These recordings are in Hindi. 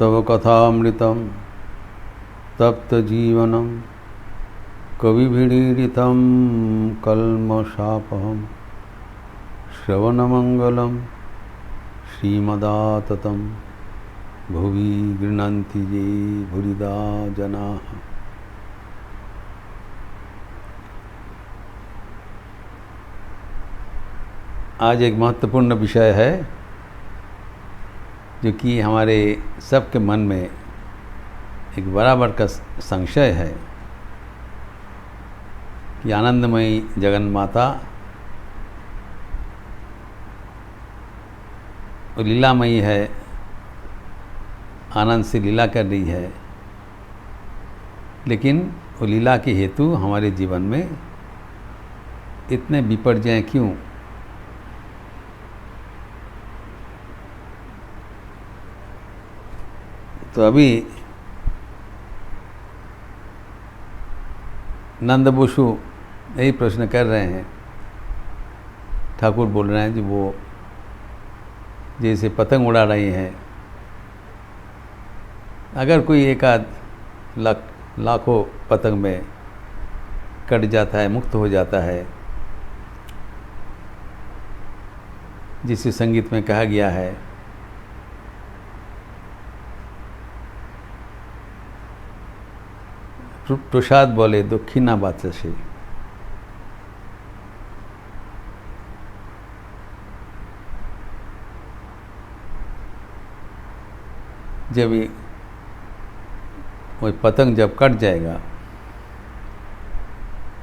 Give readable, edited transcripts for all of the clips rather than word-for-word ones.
तव कथामृतं तप्तजीवनं कविभिरीडितं कल्मषापहं श्रवणमंगलं श्रीमदाततं भुवि गृह्णन्ति ये भूरिदा जनाः। आज एक महत्वपूर्ण विषय है जो कि हमारे सबके मन में एक बराबर का संशय है कि आनंदमयी जगन माता लीलामयी है, आनंद से लीला कर रही है, लेकिन वो लीला के हेतु हमारे जीवन में इतने विपर्यय क्यों? तो अभी नंद बसु यही प्रश्न कर रहे हैं। ठाकुर बोल रहे हैं कि वो जैसे पतंग उड़ा रही हैं, अगर कोई एक आध लाखों पतंग में कट जाता है, मुक्त हो जाता है, जिसे संगीत में कहा गया है प्रसाद बोले दक्षिणा बाचसे। जब वो पतंग जब कट जाएगा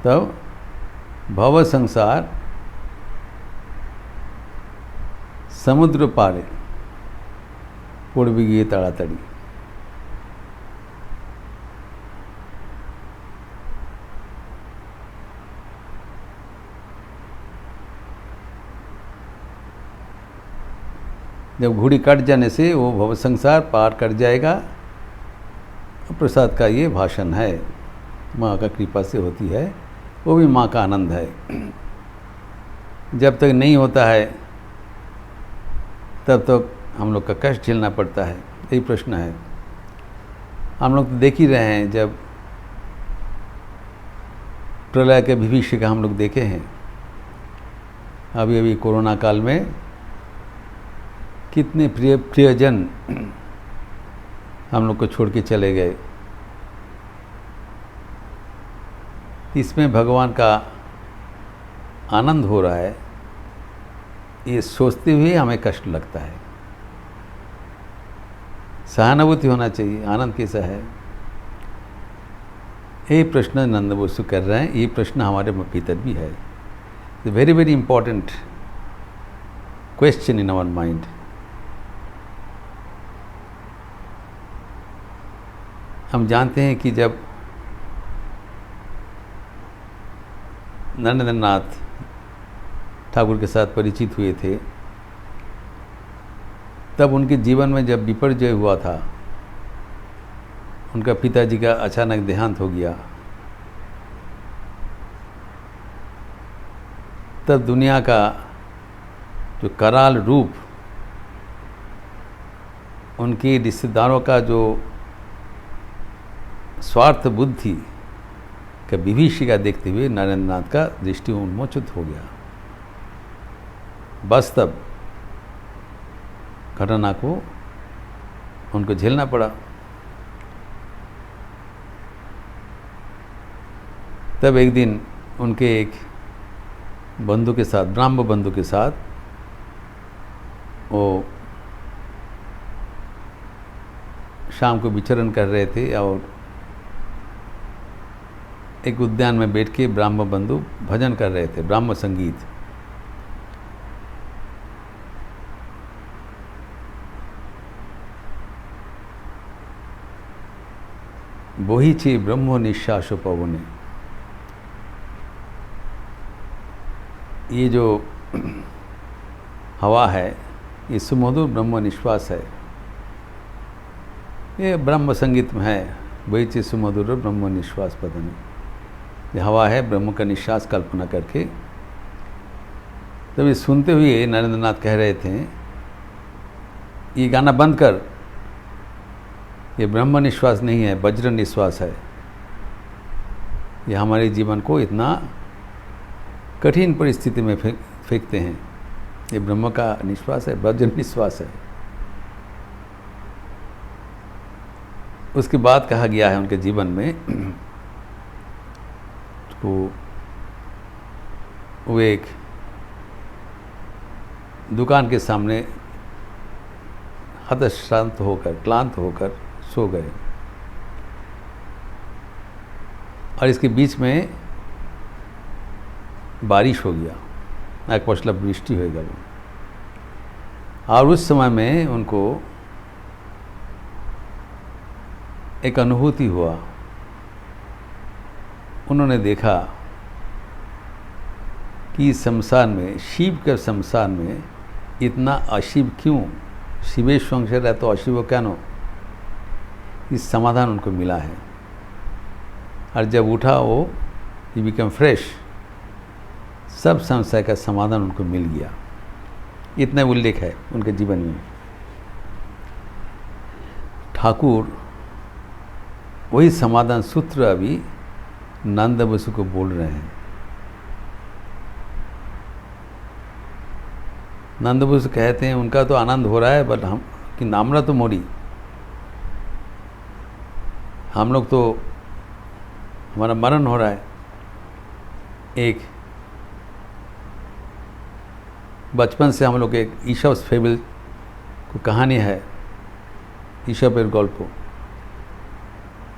तब भव संसार समुद्र पारे उड़बी ताड़ातड़ी। जब घुड़ी कट जाने से वो भव संसार पार कर जाएगा। प्रसाद का ये भाषण है, माँ का कृपा से होती है, वो भी माँ का आनंद है। जब तक नहीं होता है तब तक हम लोग का कष्ट झेलना पड़ता है। यही प्रश्न है। हम लोग तो देख ही रहे हैं, जब प्रलय के भविष्य का हम लोग देखे हैं। अभी कोरोना काल में कितने प्रियजन हम लोग को छोड़ के चले गए। इसमें भगवान का आनंद हो रहा है, ये सोचते हुए हमें कष्ट लगता है। सहानुभूति होना चाहिए, आनंद कैसा है? ये प्रश्न नंद बसु कर रहे हैं। ये प्रश्न हमारे भीतर भी है। Very very important question in our mind. हम जानते हैं कि जब नरेंद्रनाथ ठाकुर के साथ परिचित हुए थे, तब उनके जीवन में जब विपर्यय हुआ था, उनका पिताजी का अचानक देहांत हो गया, तब दुनिया का जो कराल रूप, उनके रिश्तेदारों का जो स्वार्थ बुद्धि का विभीषिका देखते हुए नरेंद्रनाथ का दृष्टि उन्मोचित हो गया। वास्तव घटना को उनको झेलना पड़ा। तब एक दिन उनके एक बंधु के साथ, ब्राह्म बंधु के साथ, वो शाम को विचरण कर रहे थे और एक उद्यान में बैठ के ब्राह्म बंधु भजन कर रहे थे, ब्राह्म संगीत। बोहिचे ब्रह्म निश्वास पवने। ये जो हवा है, ये सुमधुर ब्रह्म निश्वास है। ये ब्रह्म संगीत में है, बोहिचे सुमधुर ब्रह्म निश्वास पदने। ये हवा है, ब्रह्म का निश्वास कल्पना करके। तब ये सुनते हुए नरेंद्रनाथ कह रहे थे ये गाना बंद कर, ये ब्रह्म निश्वास नहीं है, वज्र निश्वास है। ये हमारे जीवन को इतना कठिन परिस्थिति में फेंकते हैं। ये ब्रह्म का निश्वास है, वज्र निश्वास है। उसके बाद कहा गया है उनके जीवन में वो एक दुकान के सामने हतश्रांत होकर, क्लांत होकर सो गए, और इसके बीच में बारिश हो गया, एक मतलब वृष्टि हो गया। और उस समय में उनको एक अनुभूति हुआ। उन्होंने देखा कि इस शमशान में, शिव के शमशान में इतना अशिव क्यों? शिवेश संशय है तो अशिव क्या नो? इस समाधान उनको मिला है। और जब उठा वो ही बिकम फ्रेश, सब संशय का समाधान उनको मिल गया। इतना उल्लेख है उनके जीवन में। ठाकुर वही समाधान सूत्र अभी नंद बसु को बोल रहे हैं। नंद बसु कहते हैं उनका तो आनंद हो रहा है, बट हम कि नामरा तो मोरी, हम लोग तो, हमारा मरण हो रहा है। एक बचपन से हम लोग एक ईशप्स फेबल को कहानी है, ईशपेर गल्प,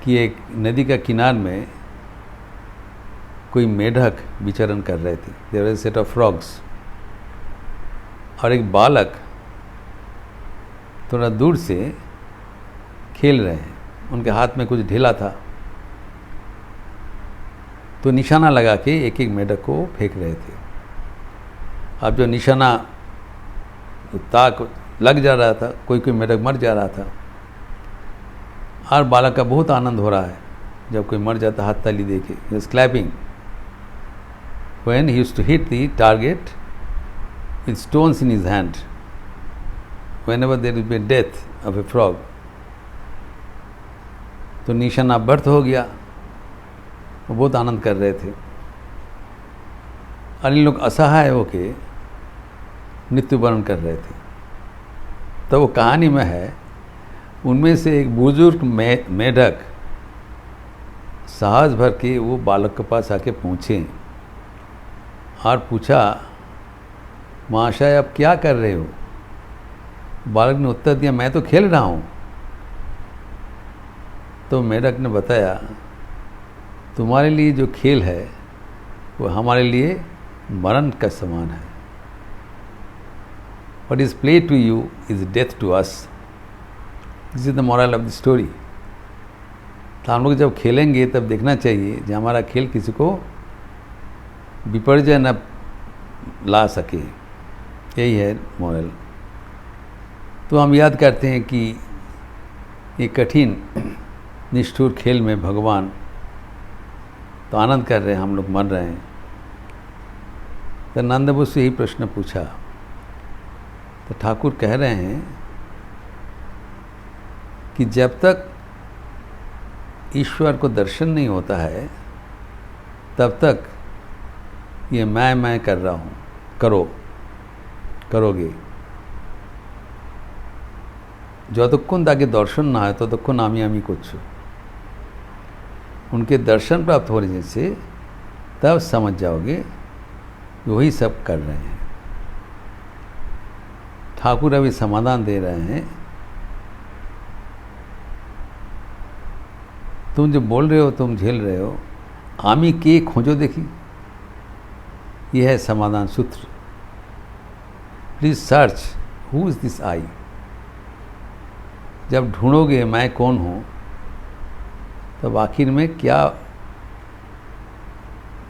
कि एक नदी का किनार में कोई मेढक विचरण कर रहे थे। There was a set of frogs, और एक बालक थोड़ा दूर से खेल रहे हैं, उनके हाथ में कुछ ढीला था, तो निशाना लगा के एक एक मेढक को फेंक रहे थे। अब जो निशाना ताक लग जा रहा था, कोई कोई मेढक मर जा रहा था, और बालक का बहुत आनंद हो रहा है जब कोई मर जाता, हाथ ताली देके, he was clapping when he used to hit the target with stones in his hand whenever there will be death of a frog. तो निशाना बर्थ हो गया, वो बहुत आनंद कर रहे थे। और इन लोग असहाय होके मृत्युवरण कर रहे थे। तो वो कहानी में है, उनमें से एक बुजुर्ग मेढक साहस भर के वो बालक के पास आके पहुँचे और पूछा, महाशय आप क्या कर रहे हो? बालक ने उत्तर दिया, मैं तो खेल रहा हूँ। तो मेढक ने बताया, तुम्हारे लिए जो खेल है वो हमारे लिए मरण का समान है। What is play to you is death to us. This is the moral of the story. तो हम लोग जब खेलेंगे तब देखना चाहिए कि हमारा खेल किसी को विपर्जय न ला सके, यही है मॉरल। तो हम याद करते हैं कि ये कठिन निष्ठुर खेल में भगवान तो आनंद कर रहे हैं, हम लोग मर रहे हैं। तो नंद बसु यही प्रश्न पूछा। तो ठाकुर कह रहे हैं कि जब तक ईश्वर को दर्शन नहीं होता है तब तक ये मैं कर रहा हूँ, करोगे। যতক্ষণ তাকে দর্শন না হয় ততক্ষণ আমি করছো। उनके दर्शन प्राप्त होने से तब समझ जाओगे वही सब कर रहे हैं। ठाकुर अभी समाधान दे रहे हैं, तुम जो बोल रहे हो, तुम झेल रहे हो, आमी के खोजो देखी। यह है समाधान सूत्र। Please search who is this I. जब ढूंढोगे मैं कौन हूँ, तब आखिर में क्या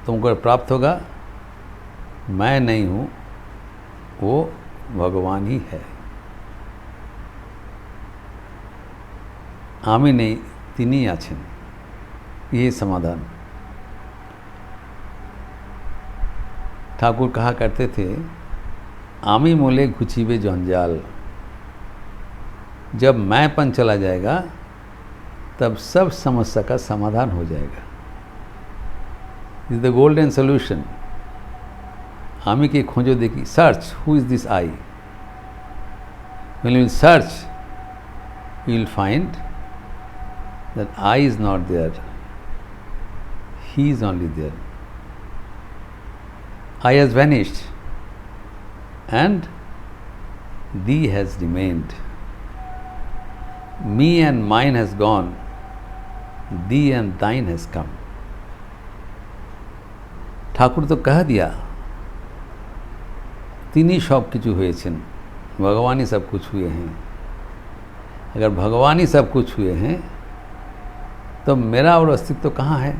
तुमको प्राप्त होगा? मैं नहीं हूँ, वो भगवान ही है। आमी नहीं, तिनी आछेन। यही समाधान। ठाकुर कहा करते थे, आमी मोले घुचिबे जंजाल। जब मैंपन चला जाएगा तब सब समस्या का समाधान हो जाएगा। Is the golden solution. आमी की खोजो देखी, search who is this I. When you will search, you will find that I is not there. He is only there. I has vanished and thee has remained. Me and mine has gone, thee and thine has come. ঠাকুর তো कह दिया, তিনি সব কিছু হয়েছেন, भगवान ही सब कुछ हुए हैं। अगर भगवान ही सब कुछ हुए हैं तो मेरा और अस्तित्व तो कहाँ है?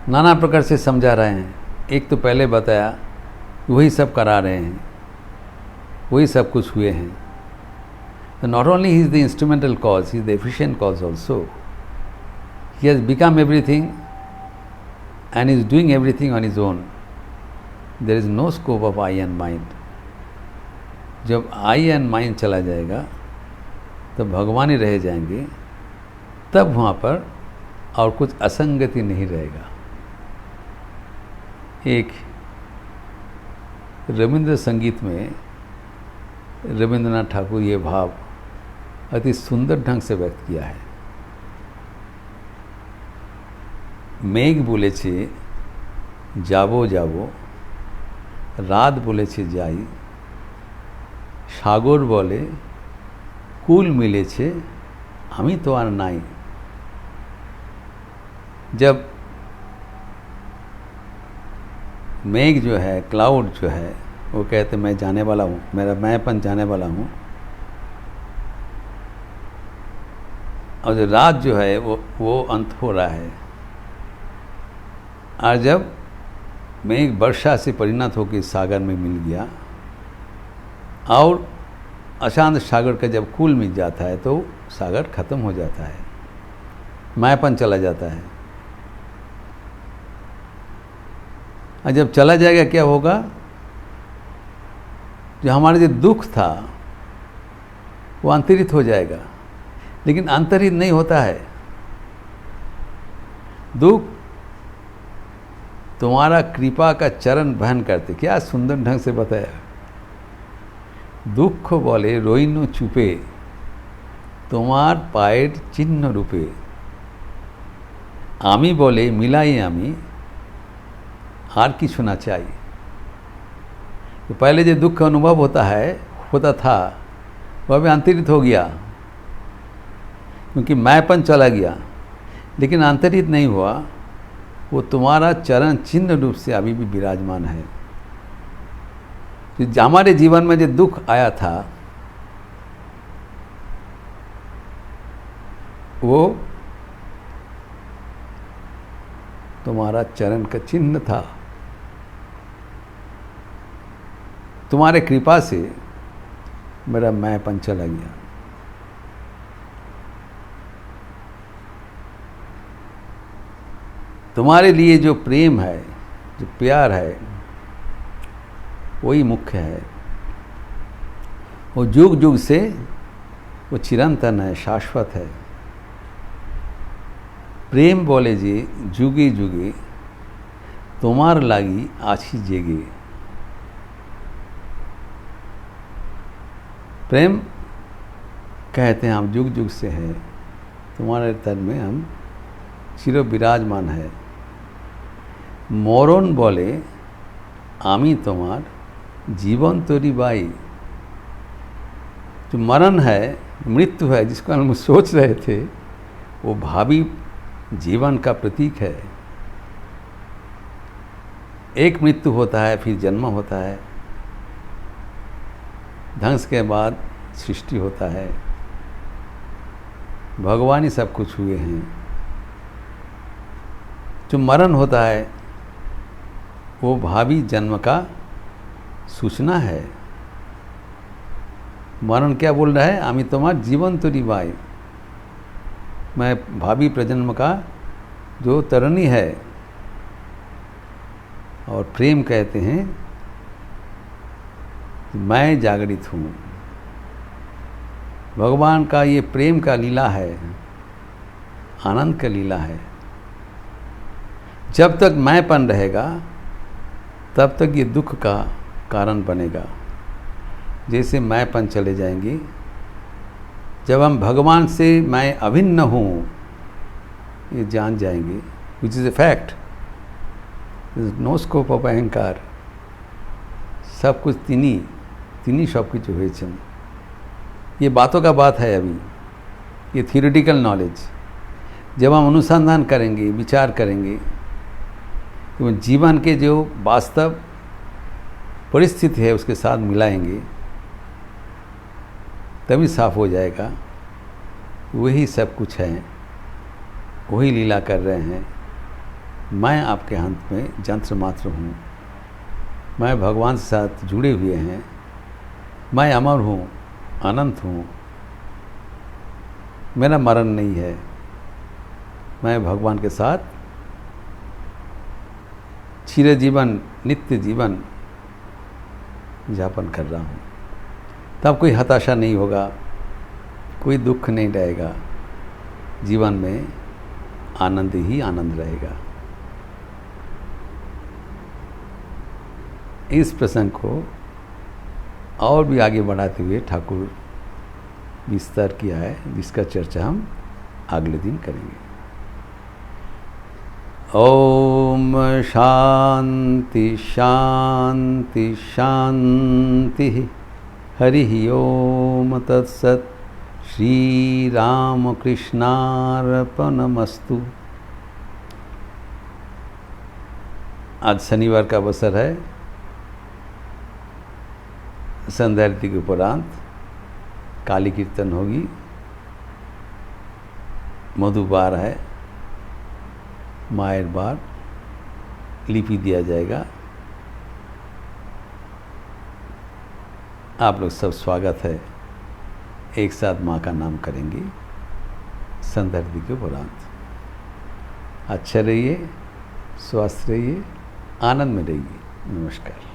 नाना प्रकार से समझा रहे हैं। एक तो पहले बताया वही सब करा रहे हैं, वही सब कुछ हुए हैं। तो not only he is the instrumental cause, he is the efficient cause also. He has become everything and is doing everything on his own. There is no scope of I and mind. जब आई एंड माइंड चला जाएगा तो भगवान ही रह जाएंगे, तब वहाँ पर और कुछ असंगति नहीं रहेगा। एक रविंद्र संगीत में रविंद्रनाथ ठाकुर ये भाव अति सुंदर ढंग से व्यक्त किया है। मेघ बोले छे जाबो जाबो, रात बोले छे जाई, সাগর বলে কুল मिलेছে আমি तो আর নাই। जब मेघ जो है, क्लाउड जो है, वो कहते मैं जाने वाला हूँ, मेरा मैंपन जाने वाला हूँ, और जो रात जो है वो अंत हो रहा है। और जब मेघ वर्षा से परिणत होकर सागर में मिल गया और अशांत सागर का जब कुल मिल जाता है तो सागर खत्म हो जाता है, मैंपन चला जाता है। और जब चला जाएगा क्या होगा? जो हमारा जो दुख था वो अंतरित हो जाएगा, लेकिन अंतरित नहीं होता है। दुख तुम्हारा कृपा का चरण बहन करते। क्या सुंदर ढंग से बताया। दुख बोले रोइनो चुपे, तुम्हार पाएर चिन्ह रूपे। आमी बोले मिलाई आमी, हार की छूना चाहिए। तो पहले जो दुख का अनुभव होता था वह भी अंतरित हो गया, क्योंकि मैंपन चला गया, लेकिन अंतरित नहीं हुआ। वो तुम्हारा चरण चिन्ह रूप से अभी भी विराजमान है। तो हमारे जीवन में जो दुख आया था वो तुम्हारा चरण का चिन्ह था। तुम्हारे कृपा से मेरा मैंपन चला गया। तुम्हारे लिए जो प्रेम है, जो प्यार है, वही मुख्य है। वो जुग जुग से वो चिरंतन है, शाश्वत है। प्रेम बोले जी जुगे जुगे, तुम्हार लागी आछी जेगे। प्रेम कहते हैं हम जुग जुग से हैं, तुम्हारे तन में हम चिर विराजमान है। मरण बोले आमी तुम्हार जीवन तोरी बाई। जो मरण है, मृत्यु है, जिसको हम सोच रहे थे, वो भावी जीवन का प्रतीक है। एक मृत्यु होता है, फिर जन्म होता है, ध्वंस के बाद सृष्टि होता है। भगवान ही सब कुछ हुए हैं। जो मरण होता है वो भावी जन्म का सूचना है। मरण क्या बोल रहा है? आमी तुम्हार जीवन तोरी बाई, मैं भावी प्रजन्म का जो तरणी है। और प्रेम कहते हैं मैं जागृत हूँ। भगवान का ये प्रेम का लीला है, आनंद का लीला है। जब तक मैंपन रहेगा तब तक ये दुख का कारण बनेगा। जैसे मैंपन चले जाएंगे, जब हम भगवान से मैं अभिन्न हूँ ये जान जाएंगे, which is a fact, no scope of अहंकार, सब कुछ तिनी सब कुछ হয়েছেন। ये बातों का बात है अभी, ये थियोरेटिकल नॉलेज। जब हम अनुसंधान करेंगे, विचार करेंगे, तो जीवन के जो वास्तव परिस्थिति है उसके साथ मिलाएंगे, तभी साफ हो जाएगा वही सब कुछ है, वही लीला कर रहे हैं। मैं आपके हाथ में यंत्र मात्र हूँ, मैं भगवान के साथ जुड़े हुए हैं, मैं अमर हूँ, अनंत हूँ, मेरा मरण नहीं है, मैं भगवान के साथ चिर जीवन नित्य जीवन यापन कर रहा हूँ। तब कोई हताशा नहीं होगा, कोई दुख नहीं रहेगा, जीवन में आनंद ही आनंद रहेगा। इस प्रसंग को और भी आगे बढ़ाते हुए ठाकुर विस्तार किया है, जिसका चर्चा हम अगले दिन करेंगे। ओम शांति शांति शांति। हरि ओम तत्सत। श्री राम कृष्णार्पणमस्तु। आज शनिवार का अवसर है, संध्या आरती के उपरांत काली कीर्तन होगी, मधुबार है, मायर बार लिपि दिया जाएगा। आप लोग सब स्वागत है, एक साथ माँ का नाम करेंगे संध्या आरती के उपरांत। अच्छा रहिए, स्वस्थ रहिए, आनंद में रहिए। नमस्कार।